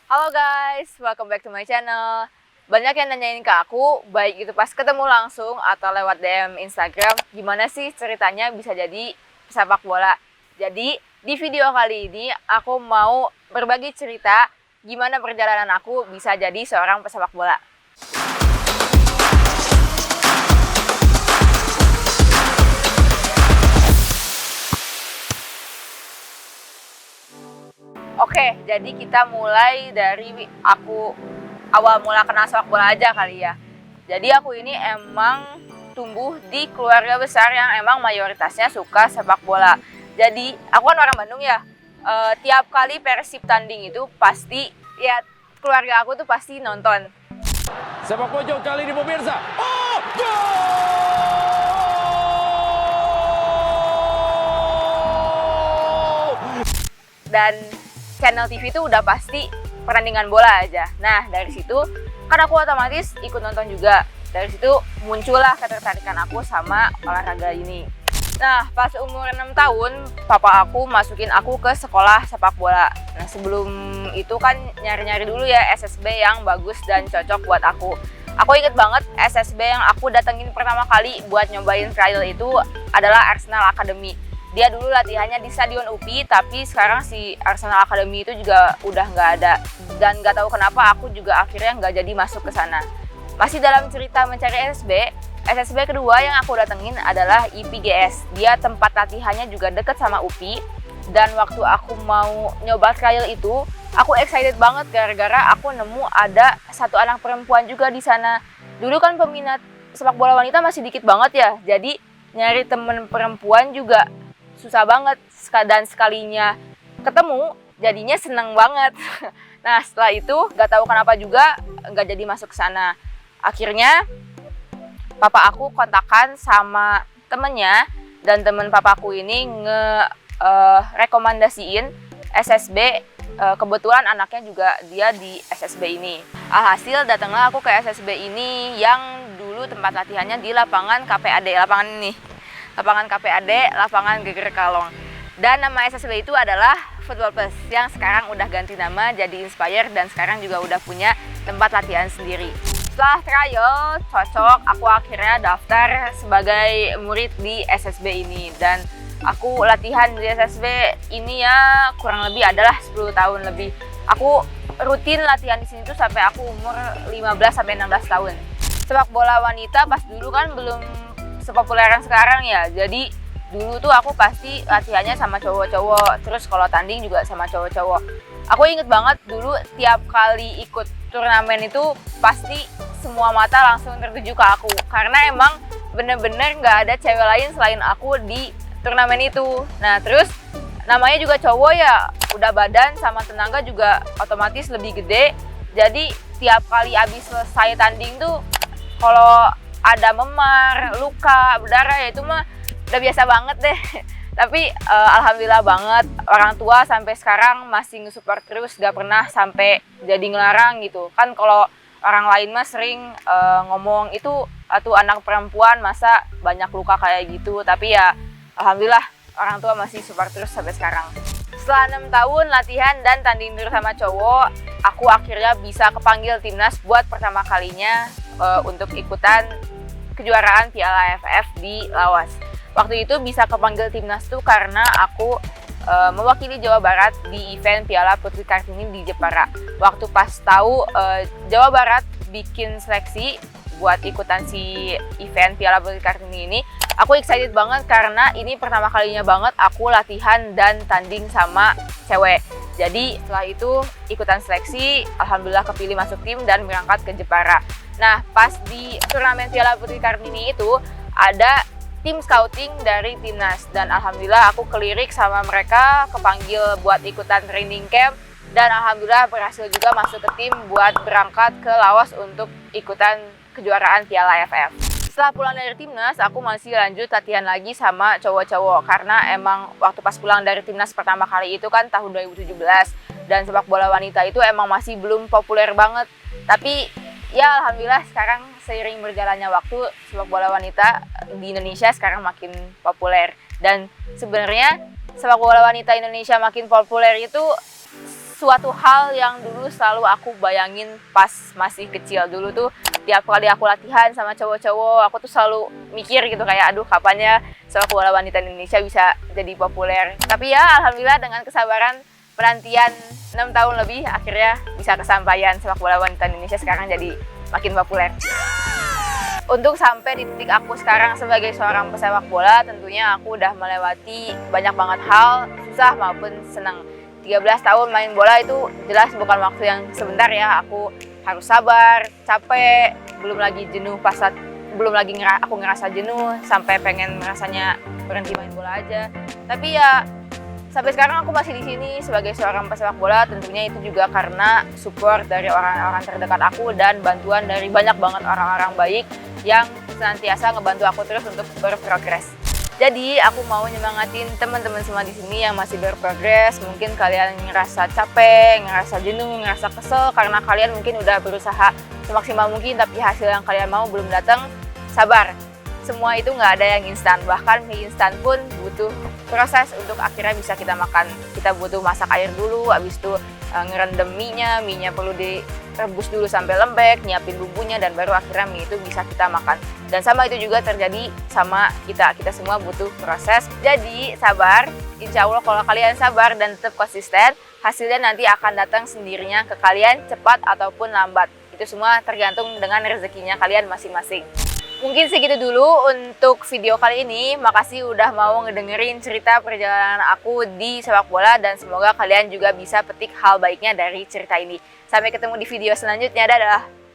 Halo guys, welcome back to my channel. Banyak yang nanyain ke aku, baik itu pas ketemu langsung atau lewat DM Instagram, gimana sih ceritanya bisa jadi pesepak bola. Jadi di video kali ini aku mau berbagi cerita gimana perjalanan aku bisa jadi seorang pesepak bola. Oke, jadi kita mulai dari aku awal mula kenal sepak bola aja kali ya. Jadi aku ini emang tumbuh di keluarga besar yang emang mayoritasnya suka sepak bola. Jadi aku kan orang Bandung ya. Tiap kali Persib tanding itu pasti ya keluarga aku tuh pasti nonton. Sepak pojok kali ini pemirsa. Oh, gol! Dan channel TV itu udah pasti pertandingan bola aja. Nah, dari situ kan aku otomatis ikut nonton juga. Dari situ muncullah ketertarikan aku sama olahraga ini. Nah, pas umur 6 tahun, papa aku masukin aku ke sekolah sepak bola. Nah, sebelum itu kan nyari-nyari dulu ya SSB yang bagus dan cocok buat aku. Aku inget banget SSB yang aku datengin pertama kali buat nyobain trial itu adalah Arsenal Academy. Dia dulu latihannya di Stadion UPI, tapi sekarang si Arsenal Academy itu juga udah nggak ada. Dan nggak tahu kenapa aku juga akhirnya nggak jadi masuk ke sana. Masih dalam cerita mencari SSB kedua yang aku datengin adalah IPGS. Dia tempat latihannya juga deket sama UPI. Dan waktu aku mau nyoba trial itu, aku excited banget gara-gara aku nemu ada satu anak perempuan juga di sana. Dulu kan peminat sepak bola wanita masih dikit banget ya, jadi nyari temen perempuan juga susah banget. Dan sekalinya ketemu, jadinya seneng banget. Nah, setelah itu gak tahu kenapa juga gak jadi masuk ke sana. Akhirnya papa aku kontakkan sama temennya, dan temen papaku ini rekomendasiin SSB. Kebetulan anaknya juga dia di SSB ini. Alhasil datanglah aku ke SSB ini yang dulu tempat latihannya di lapangan KPAD, lapangan ini. Lapangan KPAD, lapangan Geger Kalong. Dan nama SSB itu adalah Football Plus yang sekarang udah ganti nama jadi Inspire dan sekarang juga udah punya tempat latihan sendiri. Setelah trial cocok, aku akhirnya daftar sebagai murid di SSB ini. Dan aku latihan di SSB ini ya kurang lebih adalah 10 tahun lebih. Aku rutin latihan di sini tuh sampai aku umur 15 sampai 16 tahun. Sepak bola wanita pas dulu kan belum sepopuleran sekarang ya. Jadi dulu tuh aku pasti latihannya sama cowok-cowok. Terus kalau tanding juga sama cowok-cowok. Aku inget banget dulu tiap kali ikut turnamen itu pasti semua mata langsung tertuju ke aku. Karena emang bener-bener gak ada cewek lain selain aku di turnamen itu. Nah terus namanya juga cowok ya, udah badan sama tenaga juga otomatis lebih gede. Jadi tiap kali abis selesai tanding tuh kalau ada memar, luka, berdarah ya itu mah udah biasa banget deh. Tapi alhamdulillah banget orang tua sampai sekarang masih nge-support terus, gak pernah sampai jadi ngelarang gitu. Kan kalau orang lain mah sering ngomong itu atuh anak perempuan masa banyak luka kayak gitu. Tapi ya alhamdulillah orang tua masih support terus sampai sekarang. Setelah 6 tahun latihan dan tanding terus sama cowok, aku akhirnya bisa kepanggil timnas buat pertama kalinya untuk ikutan kejuaraan Piala AFF di Lawas. Waktu itu bisa kepanggil timnas tuh karena aku mewakili Jawa Barat di event Piala Putri Kartini di Jepara. Waktu pas tahu Jawa Barat bikin seleksi buat ikutan si event Piala Putri Kartini ini, aku excited banget karena ini pertama kalinya banget aku latihan dan tanding sama cewek. Jadi setelah itu ikutan seleksi, alhamdulillah kepilih masuk tim dan berangkat ke Jepara. Nah, pas di turnamen Piala Putri Kartini itu ada tim scouting dari timnas dan alhamdulillah aku kelirik sama mereka, kepanggil buat ikutan training camp dan alhamdulillah berhasil juga masuk ke tim buat berangkat ke Laos untuk ikutan kejuaraan Piala AFF. Setelah pulang dari timnas, aku masih lanjut latihan lagi sama cowok-cowok karena emang waktu pas pulang dari timnas pertama kali itu kan tahun 2017 dan sepak bola wanita itu emang masih belum populer banget. Tapi ya alhamdulillah sekarang seiring berjalannya waktu sepak bola wanita di Indonesia sekarang makin populer. Dan sebenarnya sepak bola wanita Indonesia makin populer itu suatu hal yang dulu selalu aku bayangin pas masih kecil. Dulu tuh tiap kali aku latihan sama cowok-cowok, aku tuh selalu mikir gitu kayak aduh kapannya sepak bola wanita Indonesia bisa jadi populer. Tapi ya alhamdulillah dengan kesabaran penantian 6 tahun lebih akhirnya bisa kesampaian, sepak bola wanita Indonesia sekarang jadi makin populer. Untuk sampai di titik aku sekarang sebagai seorang pesepak bola, tentunya aku udah melewati banyak banget hal, susah maupun senang. 13 tahun main bola itu jelas bukan waktu yang sebentar ya. Aku harus sabar, capek, belum lagi jenuh aku ngerasa jenuh sampai pengen rasanya berhenti main bola aja. Tapi ya sampai sekarang aku masih di sini sebagai seorang pesepak bola, tentunya itu juga karena support dari orang-orang terdekat aku dan bantuan dari banyak banget orang-orang baik yang senantiasa ngebantu aku terus untuk berprogres. Jadi aku mau nyemangatin teman-teman semua di sini yang masih berprogres. Mungkin kalian ngerasa capek, ngerasa jenuh, ngerasa kesel karena kalian mungkin udah berusaha semaksimal mungkin tapi hasil yang kalian mau belum datang. Sabar, semua itu nggak ada yang instan. Bahkan mie instan pun butuh proses untuk akhirnya bisa kita makan. Kita butuh masak air dulu, habis itu ngerendam mie-nya perlu direbus dulu sampai lembek, nyiapin bumbunya, dan baru akhirnya mie itu bisa kita makan. Dan sama itu juga terjadi sama kita semua butuh proses. Jadi sabar, insya Allah kalau kalian sabar dan tetap konsisten, hasilnya nanti akan datang sendirinya ke kalian cepat ataupun lambat. Itu semua tergantung dengan rezekinya kalian masing-masing. Mungkin segitu dulu untuk video kali ini. Makasih udah mau ngedengerin cerita perjalanan aku di sepak bola dan semoga kalian juga bisa petik hal baiknya dari cerita ini. Sampai ketemu di video selanjutnya. Dadah!